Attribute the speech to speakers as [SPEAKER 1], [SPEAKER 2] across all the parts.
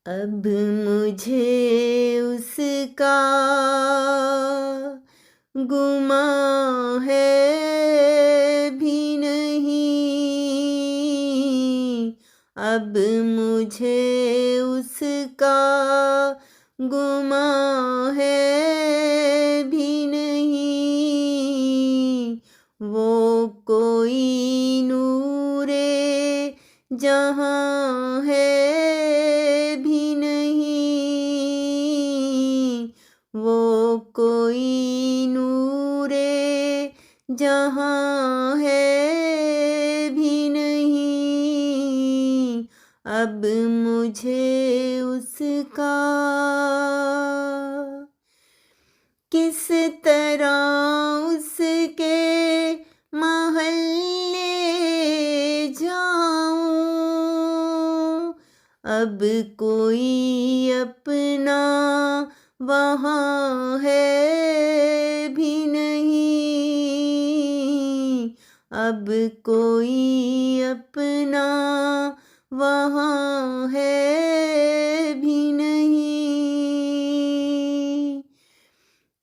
[SPEAKER 1] अब मुझे उसका गुमा है भी नहीं। अब मुझे उसका गुमा है भी नहीं। वो कोई नूरे जहाँ है भी नहीं। वो कोई नूरे जहाँ है भी नहीं। अब मुझे उसका किस तरह उसके महल्ले जाऊं। अब कोई अपना वहाँ है भी नहीं। अब कोई अपना वहाँ है भी नहीं।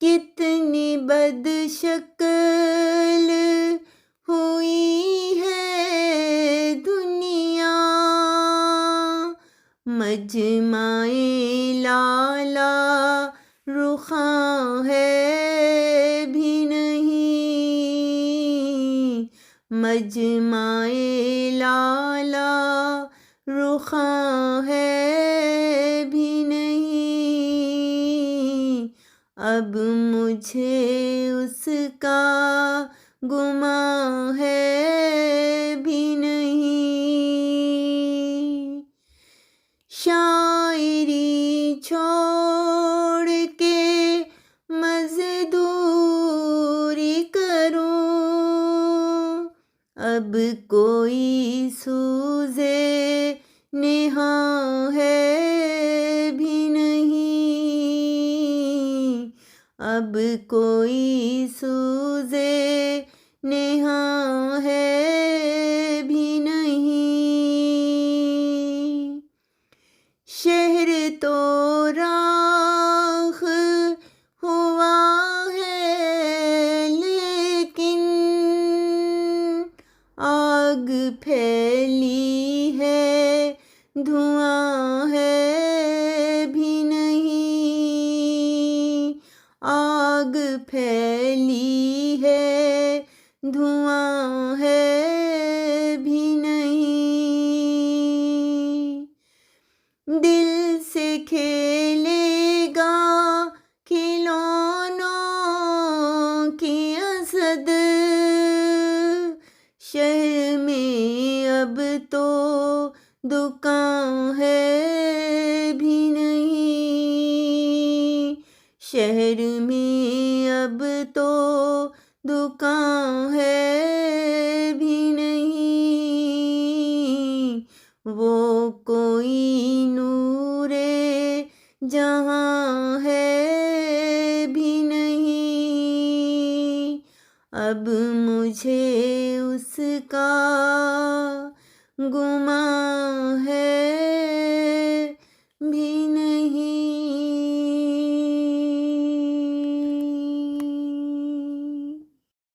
[SPEAKER 1] कितनी बदशक्ल हुई है दुनिया। मजमाए लाला रुखा है भी नहीं। मजमाए लाला रुखा है भी नहीं। अब मुझे उसका गुमा है भी नहीं। शायरी छोड़ के मजदूरी करूं। अब कोई सूझे नेहा है भी नहीं। अब कोई सूझे नेहा है भी नहीं। शहर तो राख हुआ है लेकिन आग फैली है धुआं है भी नहीं। आग फैली है धुआं है भी नहीं। दिल से खेलेगा खिलौनों की असद। शहर में अब तो दुकान है भी नहीं। शहर में अब तो दुकान है भी नहीं। वो कोई नूरे जहाँ है भी नहीं। अब मुझे उसका गुमा है भी नहीं।